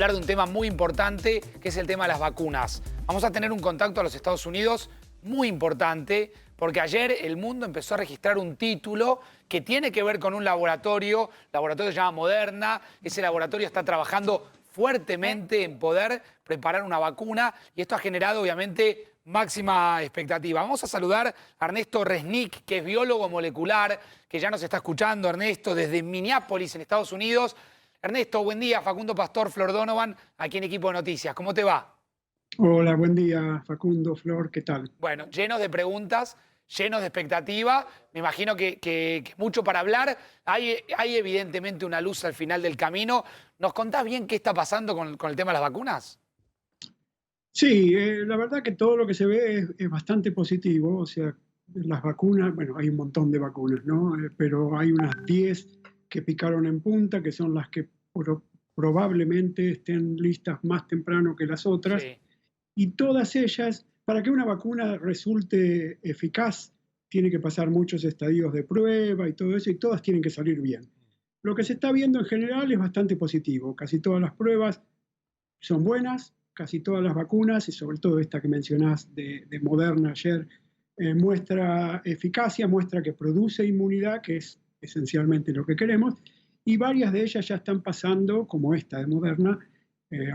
Hablar de un tema muy importante, que es el tema de las vacunas. Vamos a tener un contacto a los Estados Unidos muy importante, porque ayer el mundo empezó a registrar un título que tiene que ver con un laboratorio que se llama Moderna. Ese laboratorio está trabajando fuertemente en poder preparar una vacuna y esto ha generado obviamente máxima expectativa. Vamos a saludar a Ernesto Resnick, que es biólogo molecular, que ya nos está escuchando, Ernesto, desde Minneapolis, en Estados Unidos. Ernesto, buen día. Facundo Pastor, Flor Donovan, aquí en Equipo de Noticias. ¿Cómo te va? Hola, buen día, Facundo, Flor, ¿qué tal? Bueno, llenos de preguntas, llenos de expectativa. Me imagino que mucho para hablar. Hay evidentemente una luz al final del camino. ¿Nos contás bien qué está pasando con el tema de las vacunas? Sí, la verdad que todo lo que se ve es bastante positivo, o sea, las vacunas, bueno, hay un montón de vacunas, ¿no? Pero hay unas 10 que picaron en punta, que son las que probablemente estén listas más temprano que las otras, Sí. y todas ellas, para que una vacuna resulte eficaz, tiene que pasar muchos estadios de prueba y todo eso, y todas tienen que salir bien. Lo que se está viendo en general es bastante positivo, casi todas las pruebas son buenas, casi todas las vacunas, y sobre todo esta que mencionás de Moderna ayer, muestra eficacia, muestra que produce inmunidad, que es esencialmente lo que queremos, y varias de ellas ya están pasando, como esta de Moderna.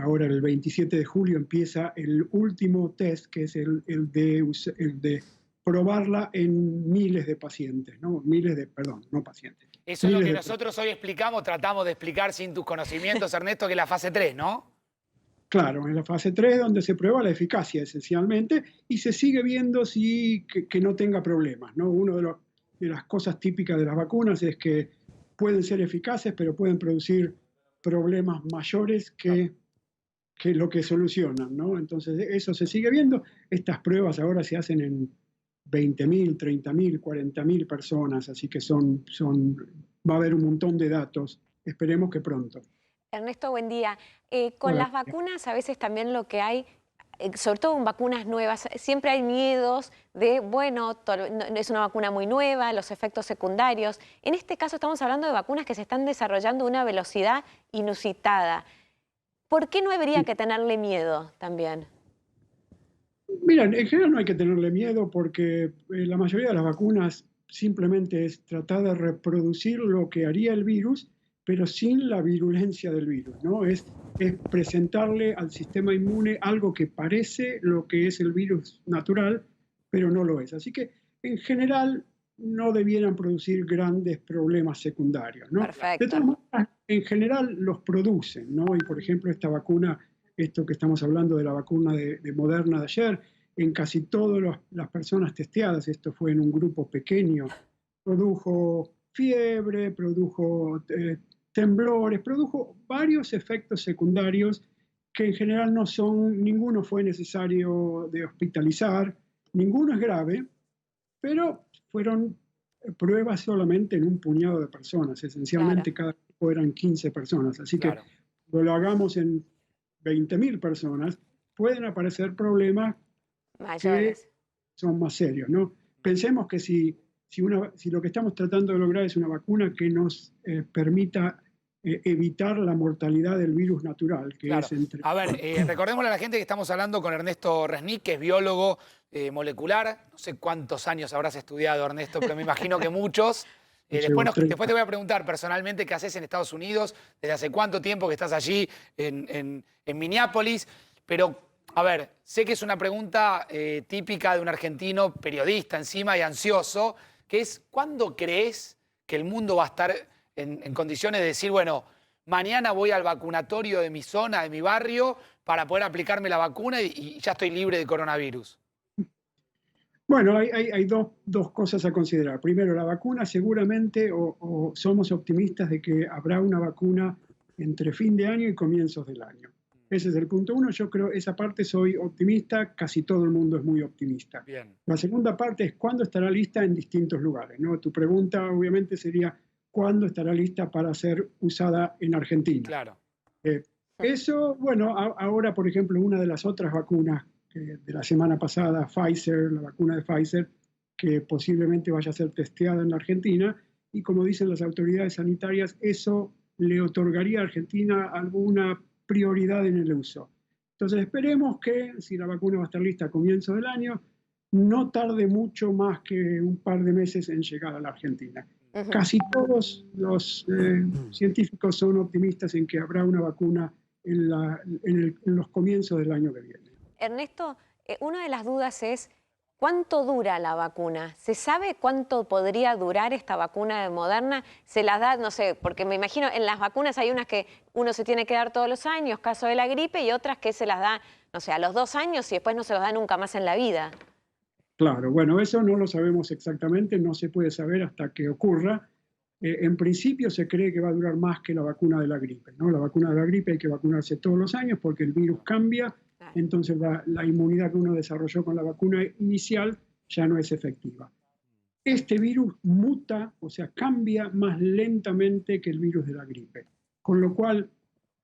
Ahora el 27 de julio empieza el último test, que es el de probarla en miles de pacientes, ¿no? Perdón, no pacientes, Eso es lo miles que de. nosotros hoy explicamos, tratamos de explicar sin tus conocimientos, Ernesto, que es la fase 3, ¿no? Claro, en la fase 3 donde se prueba la eficacia esencialmente y se sigue viendo que no tenga problemas, ¿no? Una de las cosas típicas de las vacunas es que pueden ser eficaces, pero pueden producir problemas mayores que lo que solucionan, ¿no? Entonces eso se sigue viendo. Estas pruebas ahora se hacen en 20.000, 30.000, 40.000 personas, así que va a haber un montón de datos. Esperemos que pronto. Ernesto, buen día. Con Hola. las vacunas a veces también lo que hay, sobre todo en vacunas nuevas, siempre hay miedos de, bueno, es una vacuna muy nueva, los efectos secundarios. En este caso estamos hablando de vacunas que se están desarrollando a una velocidad inusitada. ¿Por qué no habría que tenerle miedo también? Mira, en general no hay que tenerle miedo porque la mayoría de las vacunas simplemente es tratar de reproducir lo que haría el virus, pero sin la virulencia del virus, ¿no? Es presentarle al sistema inmune algo que parece lo que es el virus natural, pero no lo es. Así que en general no debieran producir grandes problemas secundarios, ¿no? De Perfecto. todas maneras, en general los producen, ¿no? Y por ejemplo, esta vacuna, esto que estamos hablando de la vacuna de Moderna de ayer, en casi todas las personas testeadas, esto fue en un grupo pequeño, produjo fiebre, produjo temblores, produjo varios efectos secundarios que en general ninguno fue necesario de hospitalizar, ninguno es grave, pero fueron pruebas solamente en un puñado de personas, Claro, esencialmente cada grupo eran 15 personas, así que Claro. cuando lo hagamos en 20.000 personas, pueden aparecer problemas que mayores. son más serios, ¿no? Pensemos que si lo que estamos tratando de lograr es una vacuna que nos permita evitar la mortalidad del virus natural, que Claro. es entre. A ver, recordémosle a la gente que estamos hablando con Ernesto Resnick, que es biólogo molecular. No sé cuántos años habrás estudiado, Ernesto, pero me imagino que muchos. Llevo Después 30. te voy a preguntar personalmente qué haces en Estados Unidos, desde hace cuánto tiempo que estás allí en Minneapolis. Pero, a ver, sé que es una pregunta típica de un argentino periodista encima y ansioso, que es, ¿cuándo crees que el mundo va a estar en condiciones de decir, bueno, mañana voy al vacunatorio de mi zona, de mi barrio, para poder aplicarme la vacuna y ya estoy libre de coronavirus? Bueno, hay dos cosas a considerar. Primero, la vacuna seguramente, o somos optimistas de que habrá una vacuna entre fin de año y comienzos del año. Ese es el punto uno. Yo creo esa parte soy optimista, casi todo el mundo es muy optimista. Bien, La segunda parte es cuándo estará lista en distintos lugares, ¿no? Tu pregunta obviamente sería cuándo estará lista para ser usada en Argentina. claro. Eh, Eso, bueno, ahora, por ejemplo, una de las otras vacunas de la semana pasada, Pfizer, la vacuna de Pfizer, que posiblemente vaya a ser testeada en la Argentina, y como dicen las autoridades sanitarias, eso le otorgaría a Argentina alguna prioridad en el uso. Entonces esperemos que, si la vacuna va a estar lista a comienzos del año, no tarde mucho más que un par de meses en llegar a la Argentina. Casi todos los científicos son optimistas en que habrá una vacuna en los comienzos del año que viene. Ernesto, una de las dudas es, ¿cuánto dura la vacuna? ¿Se sabe cuánto podría durar esta vacuna de Moderna? ¿Se las da, no sé, porque me imagino en las vacunas hay unas que uno se tiene que dar todos los años, caso de la gripe, y otras que se las da, no sé, a los 2 años y después no se los da nunca más en la vida? Claro, bueno, eso no lo sabemos exactamente, no se puede saber hasta que ocurra. En principio se cree que va a durar más que la vacuna de la gripe, ¿no? La vacuna de la gripe hay que vacunarse todos los años porque el virus cambia, entonces la inmunidad que uno desarrolló con la vacuna inicial ya no es efectiva. Este virus muta, o sea, cambia más lentamente que el virus de la gripe, con lo cual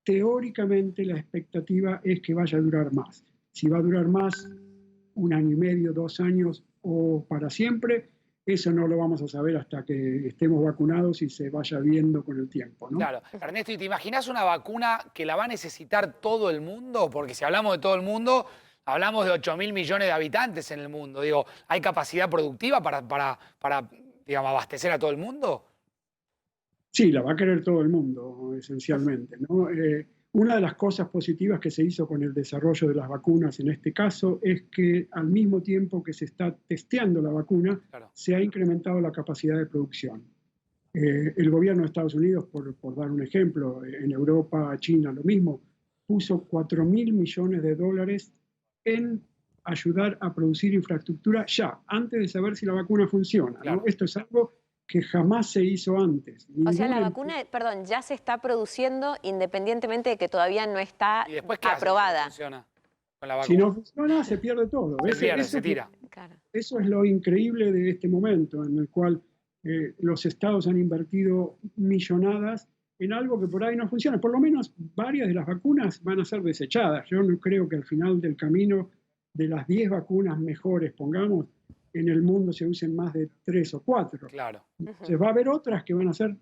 teóricamente la expectativa es que vaya a durar más. Si va a durar más, 1 año y medio, 2 años o para siempre, eso no lo vamos a saber hasta que estemos vacunados y se vaya viendo con el tiempo, ¿no? Claro. Ernesto, ¿y te imaginas una vacuna que la va a necesitar todo el mundo? Porque si hablamos de todo el mundo, hablamos de 8.000 millones de habitantes en el mundo. Digo, ¿hay capacidad productiva para digamos, abastecer a todo el mundo? Sí, la va a querer todo el mundo, esencialmente, ¿no? Una de las cosas positivas que se hizo con el desarrollo de las vacunas en este caso es que al mismo tiempo que se está testeando la vacuna, se ha incrementado la capacidad de producción. El gobierno de Estados Unidos, por dar un ejemplo, en Europa, China, lo mismo, puso $4.000 millones en ayudar a producir infraestructura ya, antes de saber si la vacuna funciona, ¿no? Esto es algo que jamás se hizo antes. O sea, la vacuna, perdón, ya se está produciendo independientemente de que todavía no está aprobada. Si no funciona con la vacuna? Si no funciona, se pierde todo. Se tira. Eso es lo increíble de este momento, en el cual los estados han invertido millonadas en algo que por ahí no funciona. Por lo menos varias de las vacunas van a ser desechadas. Yo no creo que al final del camino de las 10 vacunas mejores, pongamos, en el mundo se usen más de 3 o 4. Claro. Entonces va a haber otras que van a ser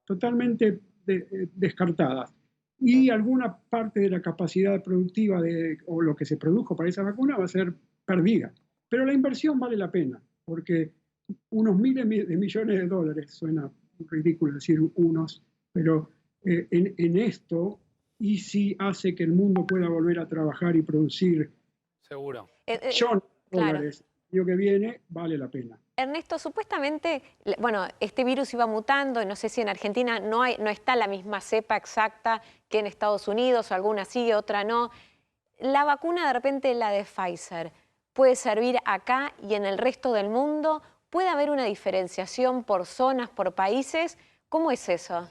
totalmente descartadas. Y alguna parte de la capacidad productiva o lo que se produjo para esa vacuna va a ser perdida. Pero la inversión vale la pena, porque unos miles de millones de dólares, suena ridículo decir unos, pero en esto, y si hace que el mundo pueda volver a trabajar y producir seguro millones de dólares el año que viene, vale la pena. Ernesto, supuestamente, bueno, este virus iba mutando, y no sé si en Argentina no está la misma cepa exacta que en Estados Unidos, o alguna sí, otra no. La vacuna, de repente, la de Pfizer, ¿puede servir acá y en el resto del mundo? ¿Puede haber una diferenciación por zonas, por países? ¿Cómo es eso?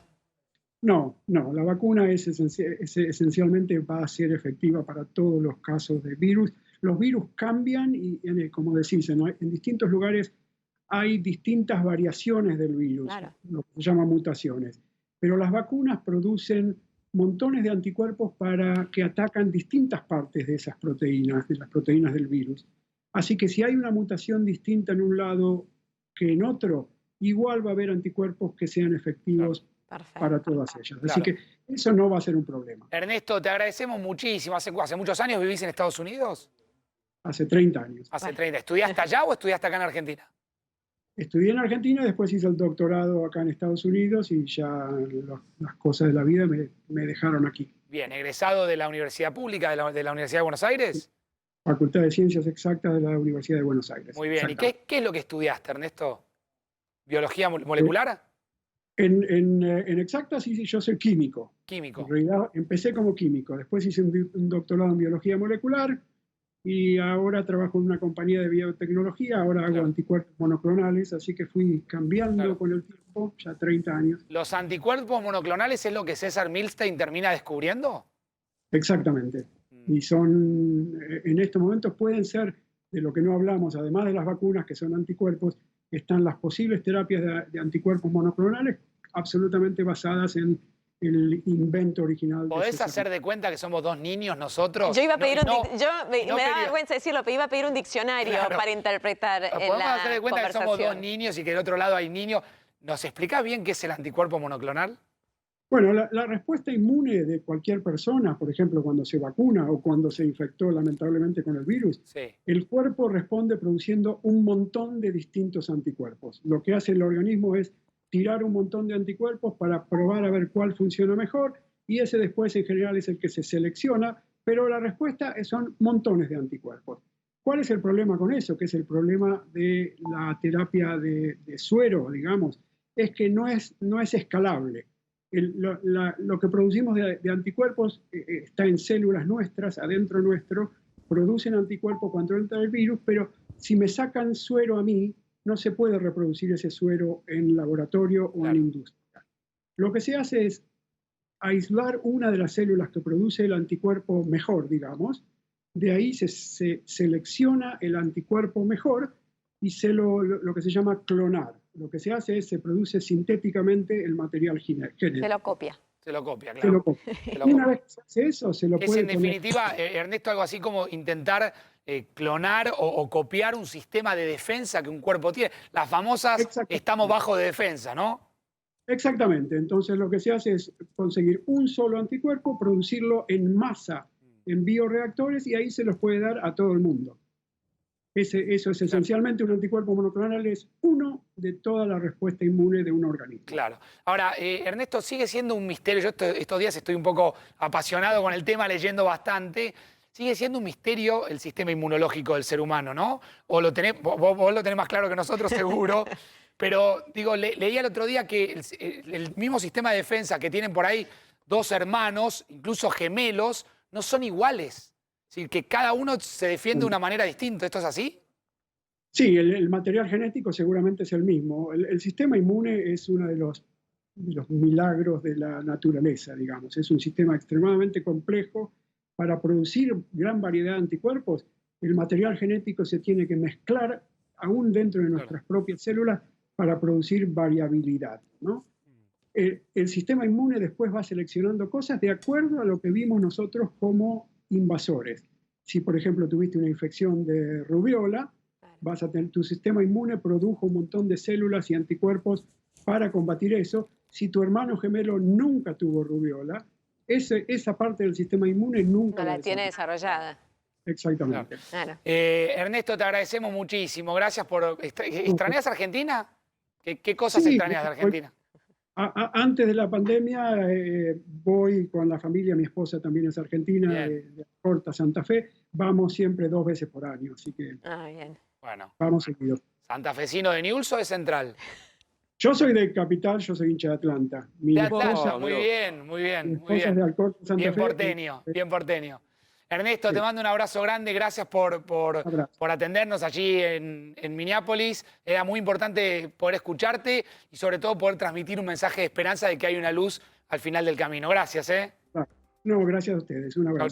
No, la vacuna esencialmente va a ser efectiva para todos los casos de virus. Los virus cambian y, como decís, en distintos lugares hay distintas variaciones del virus, lo que se llama mutaciones. Pero las vacunas producen montones de anticuerpos que atacan distintas partes de esas proteínas, de las proteínas del virus. Así que si hay una mutación distinta en un lado que en otro, igual va a haber anticuerpos que sean efectivos para todas ellas. Así que eso no va a ser un problema. Ernesto, te agradecemos muchísimo. ¿Hace muchos años vivís en Estados Unidos? Hace 30 años. Hace 30. ¿Estudiaste allá o estudiaste acá en Argentina? Estudié en Argentina, después hice el doctorado acá en Estados Unidos y ya las cosas de la vida me dejaron aquí. Bien, egresado de la Universidad Pública, de la Universidad de Buenos Aires. Facultad de Ciencias Exactas de la Universidad de Buenos Aires. Muy bien. ¿Y qué es lo que estudiaste, Ernesto? ¿Biología molecular? En exactas, sí, yo soy químico. Químico. En realidad empecé como químico, después hice un doctorado en biología molecular y ahora trabajo en una compañía de biotecnología, ahora hago anticuerpos monoclonales, así que fui cambiando con el tiempo, ya 30 años. ¿Los anticuerpos monoclonales es lo que César Milstein termina descubriendo? Exactamente. Y en estos momentos pueden ser, de lo que no hablamos, además de las vacunas que son anticuerpos, están las posibles terapias de anticuerpos monoclonales absolutamente basadas en el invento original. ¿Podés hacer de cuenta que somos 2 niños nosotros? Yo iba a pedir me da vergüenza decirlo, pero iba a pedir un diccionario para interpretar la ¿Podemos hacer de cuenta que somos 2 conversación? niños y que del otro lado hay niños? ¿Nos explicás bien qué es el anticuerpo monoclonal? Bueno, la respuesta inmune de cualquier persona, por ejemplo, cuando se vacuna o cuando se infectó lamentablemente con el virus, Sí, el cuerpo responde produciendo un montón de distintos anticuerpos. Lo que hace el organismo es tirar un montón de anticuerpos para probar a ver cuál funciona mejor y ese después en general es el que se selecciona, pero la respuesta son montones de anticuerpos. ¿Cuál es el problema con eso? Que es el problema de la terapia de suero, digamos, es que no es escalable. Lo que producimos de anticuerpos está en células nuestras, adentro nuestro, producen anticuerpos cuando entra el virus, pero si me sacan suero a mí, no se puede reproducir ese suero en laboratorio o en industria. Lo que se hace es aislar una de las células que produce el anticuerpo mejor, digamos, de ahí se selecciona el anticuerpo mejor y lo que se llama clonar. Lo que se hace es se produce sintéticamente el material genético. Se lo copia. se lo copia, Se claro. lo copia. Se lo Una copia. vez que se hace eso, se lo Es puede en poner. definitiva, Ernesto, algo así como intentar clonar o copiar un sistema de defensa que un cuerpo tiene. Las famosas Exactamente. estamos bajo de defensa, ¿no? Exactamente. Entonces lo que se hace es conseguir un solo anticuerpo, producirlo en masa en bioreactores y ahí se los puede dar a todo el mundo. Eso es esencialmente un anticuerpo monoclonal, es uno de toda la respuesta inmune de un organismo. Claro. Ahora, Ernesto, sigue siendo un misterio. Yo estos días estoy un poco apasionado con el tema, leyendo bastante. Sigue siendo un misterio el sistema inmunológico del ser humano, ¿no? O lo tenés, vos lo tenés más claro que nosotros, seguro. Pero, digo, leía el otro día que el mismo sistema de defensa que tienen por ahí dos hermanos, incluso gemelos, no son iguales. Es decir, que cada uno se defiende de una manera distinta. ¿Esto es así? Sí, el material genético seguramente es el mismo. El sistema inmune es uno de los milagros de la naturaleza, digamos. Es un sistema extremadamente complejo. Para producir gran variedad de anticuerpos, el material genético se tiene que mezclar aún dentro de nuestras propias células para producir variabilidad, ¿no? El sistema inmune después va seleccionando cosas de acuerdo a lo que vimos nosotros como invasores. Si, por ejemplo, tuviste una infección de rubiola, tu sistema inmune produjo un montón de células y anticuerpos para combatir eso. Si tu hermano gemelo nunca tuvo rubiola, esa parte del sistema inmune nunca No la tiene desarrollada. Exactamente. Claro. Ernesto, te agradecemos muchísimo. Gracias por... ¿Extrañas Argentina? ¿Qué cosas Sí, extrañas de Argentina? Antes de la pandemia voy con la familia, mi esposa también es argentina, de Corta, Santa Fe, vamos siempre 2 veces por año, así que Bien. Bueno, vamos seguido. ¿santafesino de Newell's o de Central? Yo soy de Capital, yo soy hincha de Atlanta. Mi De esposa, Atlanta, muy bien, muy mi bien, muy esposa es bien. de Alcorta, Santa Bien Fe. porteño, bien porteño. Ernesto, Sí. te mando un abrazo grande, gracias Abrazo. por atendernos allí en Minneapolis. Era muy importante poder escucharte y sobre todo poder transmitir un mensaje de esperanza de que hay una luz al final del camino. Gracias, ¿eh? No, gracias a ustedes. Un abrazo.